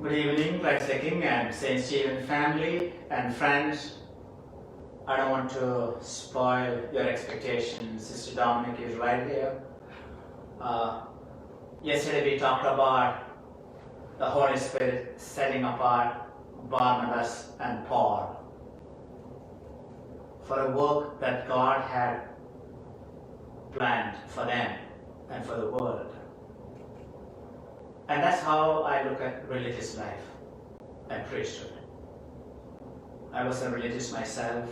Good evening, Christ the King and St. Stephen family and friends. I don't want to spoil your expectations. Sister Dominic is right here. Yesterday we talked about the Holy Spirit setting apart Barnabas and Paul for a work that God had planned for them and for the world. And that's how I look at religious life and priesthood. I was a religious myself,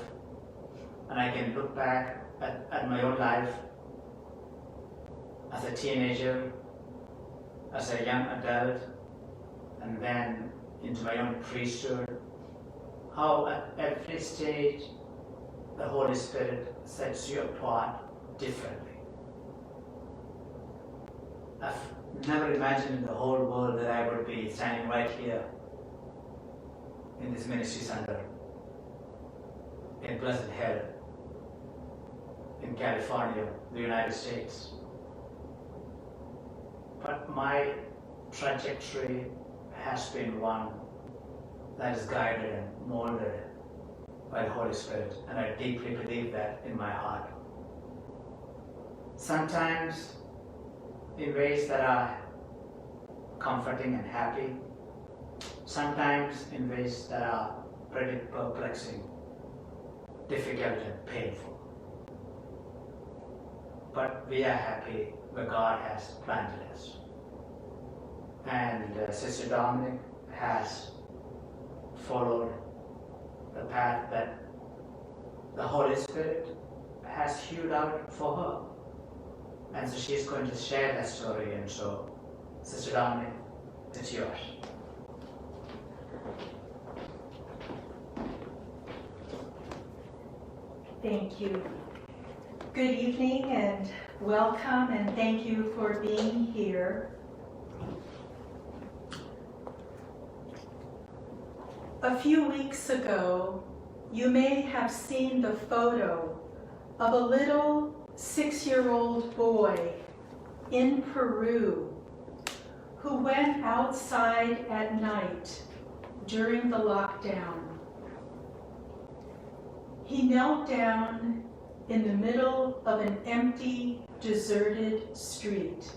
and I can look back at my own life as a teenager, as a young adult, and then into my own priesthood, how at every stage the Holy Spirit sets you apart differently. I've never imagined in the whole world that I would be standing right here in this ministry center in Pleasant Hill, in California, the United States. But my trajectory has been one that is guided and molded by the Holy Spirit, and I deeply believe that in my heart. Sometimes in ways that are comforting and happy, sometimes in ways that are pretty perplexing, difficult and painful. But we are happy where God has planted us. And Sister Dominic has followed the path that the Holy Spirit has hewed out for her. And so she's going to share that story. And so, Sister Dominic, it's yours. Thank you. Good evening and welcome, and thank you for being here. A few weeks ago, you may have seen the photo of a little 6-year-old boy in Peru who went outside at night during the lockdown. He knelt down in the middle of an empty, deserted street.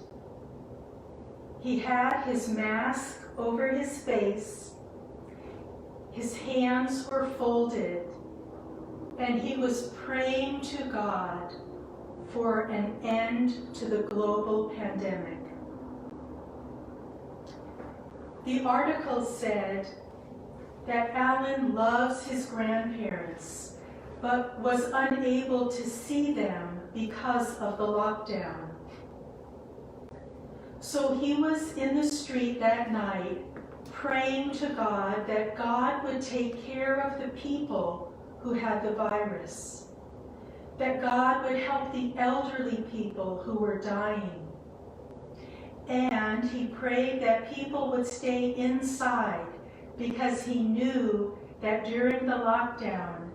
He had his mask over his face, his hands were folded, and he was praying to God for an end to the global pandemic. The article said that Alan loves his grandparents, but was unable to see them because of the lockdown. So he was in the street that night praying to God that God would take care of the people who had the virus, that God would help the elderly people who were dying. And he prayed that people would stay inside because he knew that during the lockdown,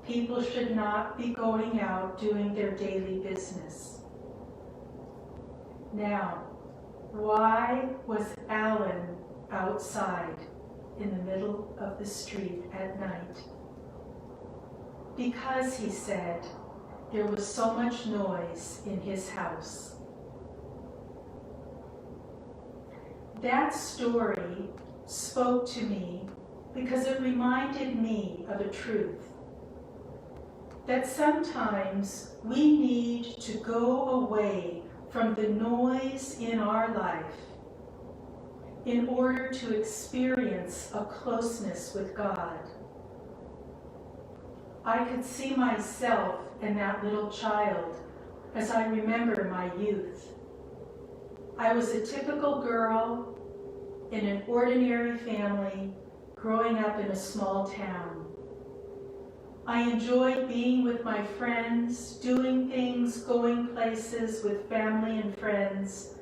people should not be going out doing their daily business. Now, why was Alan outside in the middle of the street at night? Because, he said, there was so much noise in his house. That story spoke to me because it reminded me of a truth. That sometimes we need to go away from the noise in our life in order to experience a closeness with God. I could see myself in that little child as I remember my youth. I was a typical girl in an ordinary family growing up in a small town. I enjoyed being with my friends, doing things, going places with family and friends.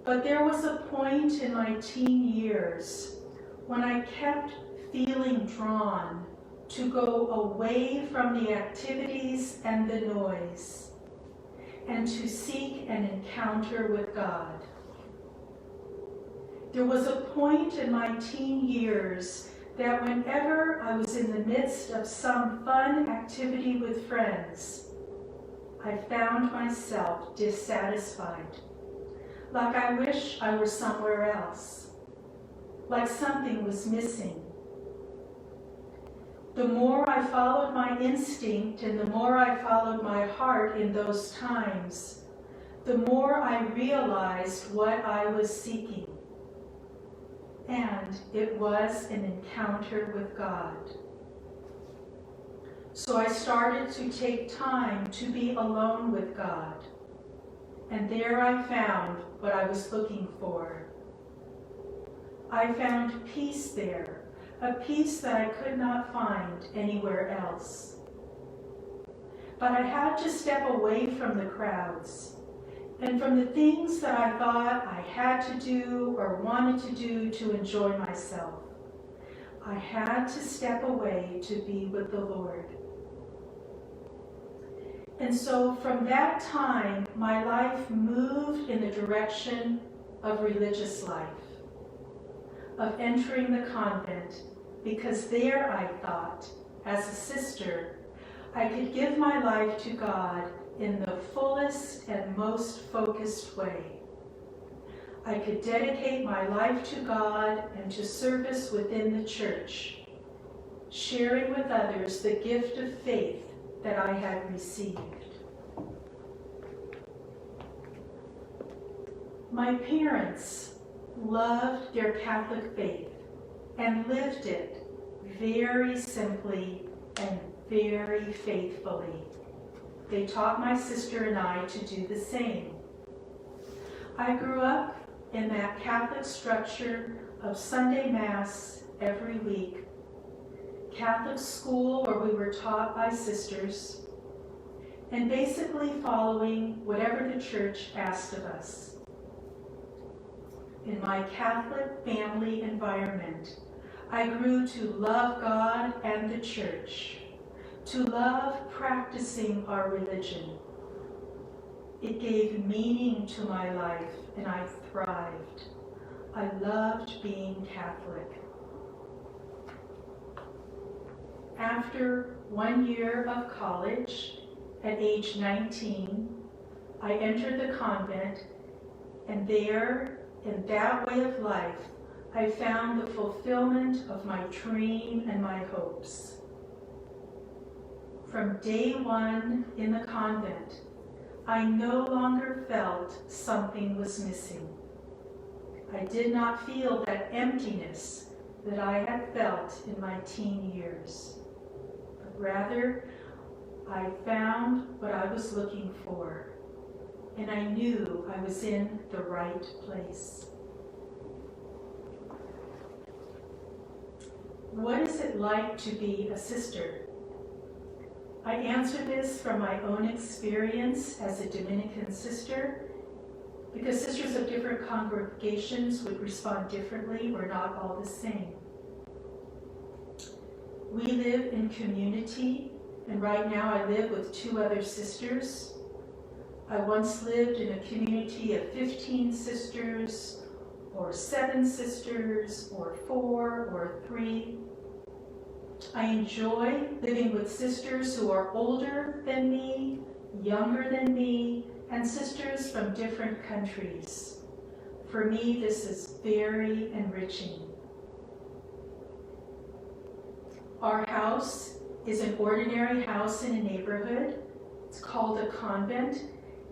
But there was a point in my teen years when I kept feeling drawn to go away from the activities and the noise and to seek an encounter with God. There was a point in my teen years that whenever I was in the midst of some fun activity with friends, I found myself dissatisfied, like I wish I were somewhere else, like something was missing. The more I followed my instinct and the more I followed my heart in those times, the more I realized what I was seeking. And it was an encounter with God. So I started to take time to be alone with God. And there I found what I was looking for. I found peace there, a peace that I could not find anywhere else. But I had to step away from the crowds and from the things that I thought I had to do or wanted to do to enjoy myself. I had to step away to be with the Lord. And so from that time, my life moved in the direction of religious life, of entering the convent, because there I thought, as a sister, I could give my life to God in the fullest and most focused way. I could dedicate my life to God and to service within the church, sharing with others the gift of faith that I had received. My parents loved their Catholic faith and lived it very simply and very faithfully. They taught my sister and I to do the same. I grew up in that Catholic structure of Sunday Mass every week, Catholic school where we were taught by sisters, and basically following whatever the church asked of us. In my Catholic family environment, I grew to love God and the church, to love practicing our religion. It gave meaning to my life, and I thrived. I loved being Catholic. After 1 year of college, at age 19, I entered the convent, and there, in that way of life, I found the fulfillment of my dream and my hopes. From day one in the convent, I no longer felt something was missing. I did not feel that emptiness that I had felt in my teen years, but rather I found what I was looking for, and I knew I was in the right place. What is it like to be a sister? I answer this from my own experience as a Dominican sister, because sisters of different congregations would respond differently. We're not all the same. We live in community, and right now I live with 2 other sisters. I once lived in a community of 15 sisters, or 7 sisters, or 4, or 3. I enjoy living with sisters who are older than me, younger than me, and sisters from different countries. For me, this is very enriching. Our house is an ordinary house in a neighborhood. It's called a convent,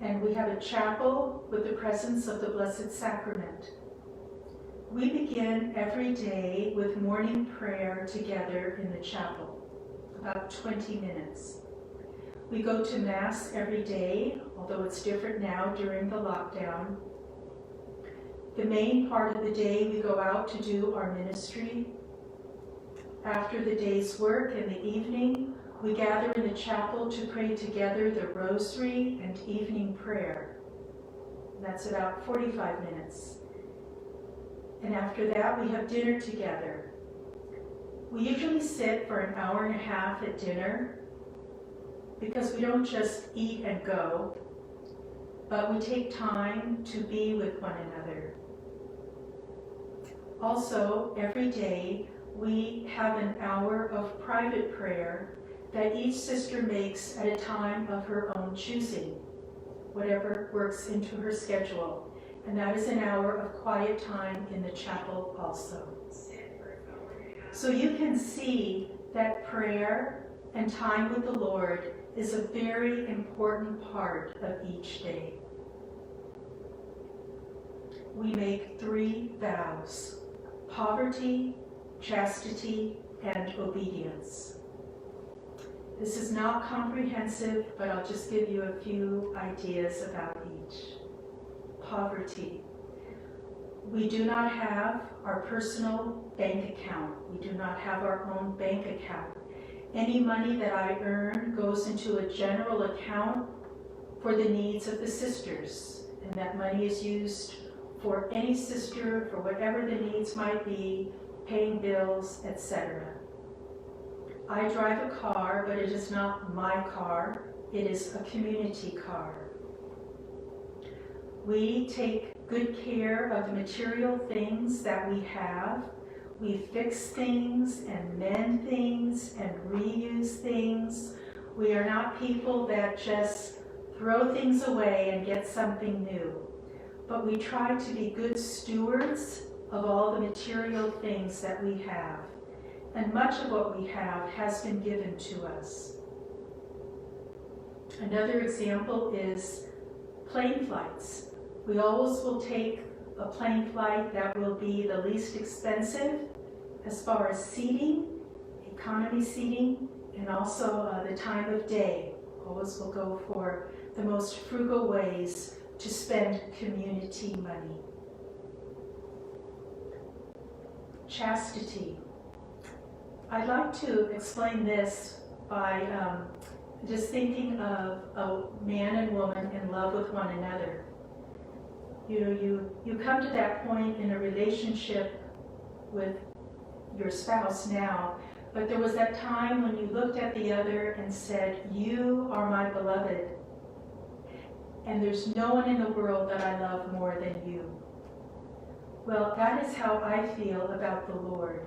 and we have a chapel with the presence of the Blessed Sacrament. We begin every day with morning prayer together in the chapel, about 20 minutes. We go to Mass every day, although it's different now during the lockdown. The main part of the day we go out to do our ministry. After the day's work in the evening, we gather in the chapel to pray together the Rosary and evening prayer. That's about 45 minutes. And after that, we have dinner together. We usually sit for an hour and a half at dinner, because we don't just eat and go, but we take time to be with one another. Also, every day we have an hour of private prayer that each sister makes at a time of her own choosing, whatever works into her schedule. And that is an hour of quiet time in the chapel also. So you can see that prayer and time with the Lord is a very important part of each day. We make 3 vows: poverty, chastity, and obedience. This is not comprehensive, but I'll just give you a few ideas about each. Poverty. We do not have our personal bank account. We do not have our own bank account. Any money that I earn goes into a general account for the needs of the sisters, and that money is used for any sister, for whatever the needs might be, paying bills, etc. I drive a car, but it is not my car. It is a community car. We take good care of the material things that we have. We fix things and mend things and reuse things. We are not people that just throw things away and get something new. But we try to be good stewards of all the material things that we have. And much of what we have has been given to us. Another example is plane flights. We always will take a plane flight that will be the least expensive as far as seating, economy seating, and also the time of day. Always will go for the most frugal ways to spend community money. Chastity. I'd like to explain this by just thinking of a man and woman in love with one another. You know, you come to that point in a relationship with your spouse now, but there was that time when you looked at the other and said, "You are my beloved, and there's no one in the world that I love more than you." Well, that is how I feel about the Lord.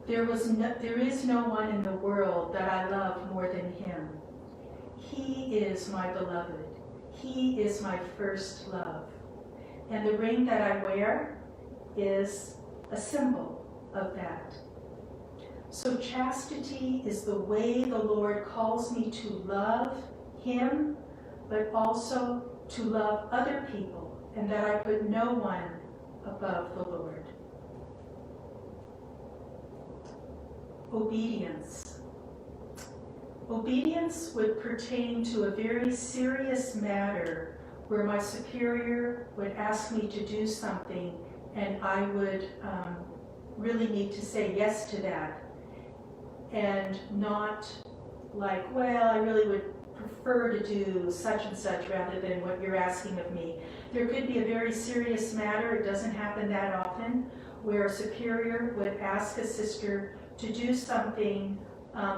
There is no one in the world that I love more than him. He is my beloved. He is my first love. And the ring that I wear is a symbol of that. So chastity is the way the Lord calls me to love him, but also to love other people, and that I put no one above the Lord. Obedience. Obedience would pertain to a very serious matter where my superior would ask me to do something and I would really need to say yes to that, and not like, well, I really would prefer to do such and such rather than what you're asking of me. There could be a very serious matter, it doesn't happen that often, where a superior would ask a sister to do something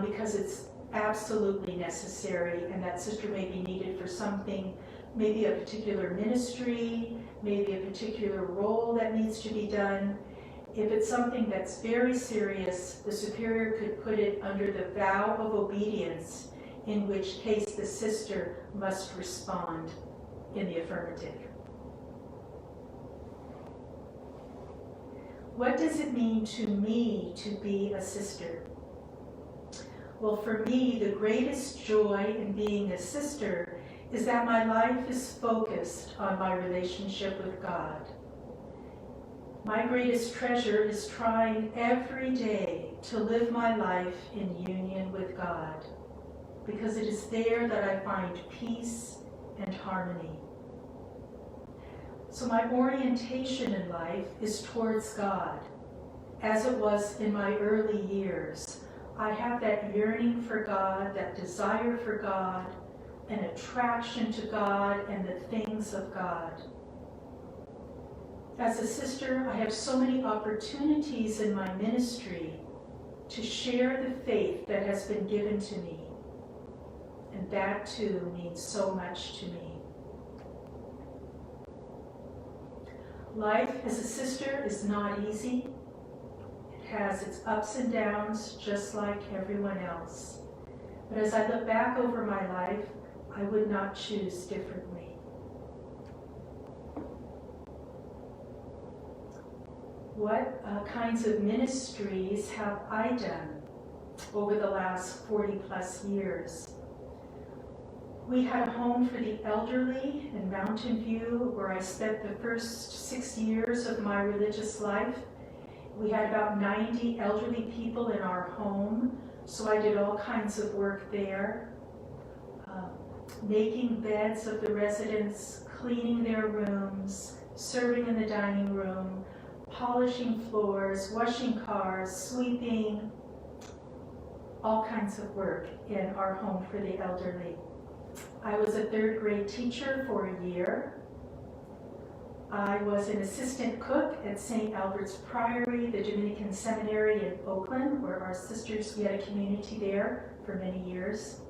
because it's absolutely necessary, and that sister may be needed for something, maybe a particular ministry, maybe a particular role that needs to be done. If it's something that's very serious, the superior could put it under the vow of obedience, in which case the sister must respond in the affirmative. What does it mean to me to be a sister? Well, for me, the greatest joy in being a sister is that my life is focused on my relationship with God. My greatest treasure is trying every day to live my life in union with God, because it is there that I find peace and harmony. So my orientation in life is towards God, as it was in my early years. I have that yearning for God, that desire for God, an attraction to God and the things of God. As a sister, I have so many opportunities in my ministry to share the faith that has been given to me. And that too means so much to me. Life as a sister is not easy. It has its ups and downs just like everyone else. But as I look back over my life, I would not choose differently. What kinds of ministries have I done over the last 40 plus years? We had a home for the elderly in Mountain View, where I spent the first 6 years of my religious life. We had about 90 elderly people in our home, so I did all kinds of work there, making beds of the residents, cleaning their rooms, serving in the dining room, polishing floors, washing cars, sweeping, all kinds of work in our home for the elderly. I was a third grade teacher for a year. I was an assistant cook at St. Albert's Priory, the Dominican Seminary in Oakland, where our sisters, we had a community there for many years.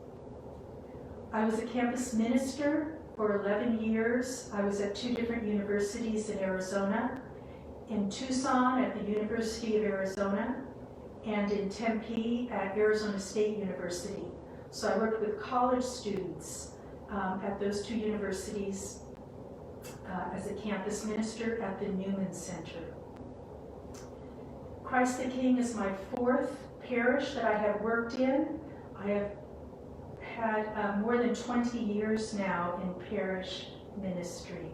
I was a campus minister for 11 years. I was at 2 different universities in Arizona, in Tucson at the University of Arizona, and in Tempe at Arizona State University. So I worked with college students at those 2 universities as a campus minister at the Newman Center. Christ the King is my 4th parish that I have worked in. I have had more than 20 years now in parish ministry.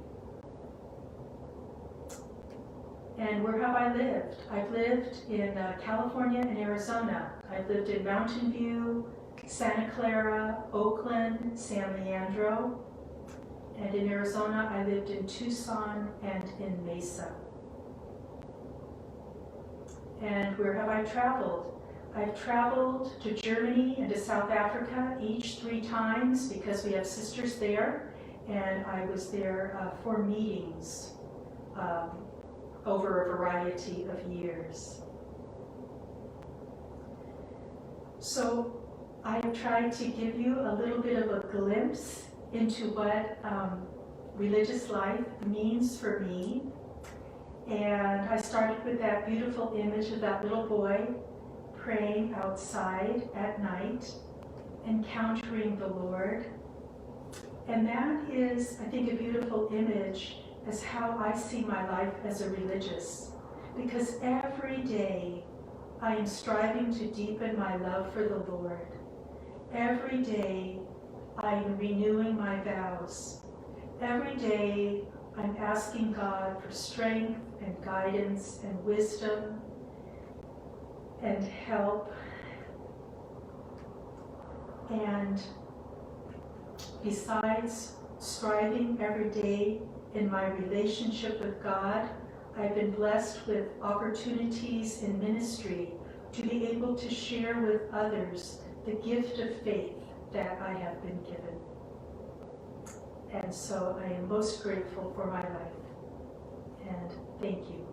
And where have I lived? I've lived in California and Arizona. I've lived in Mountain View, Santa Clara, Oakland, San Leandro, and in Arizona I lived in Tucson and in Mesa. And where have I traveled? I've traveled to Germany and to South Africa each 3 times because we have sisters there, and I was there for meetings over a variety of years. So I have tried to give you a little bit of a glimpse into what religious life means for me. And I started with that beautiful image of that little boy praying outside at night, encountering the Lord. And that is, I think, a beautiful image as how I see my life as a religious. Because every day I am striving to deepen my love for the Lord. Every day I am renewing my vows. Every day I'm asking God for strength and guidance and wisdom and help. And besides striving every day in my relationship with God, I've been blessed with opportunities in ministry to be able to share with others the gift of faith that I have been given. And so I am most grateful for my life. And thank you.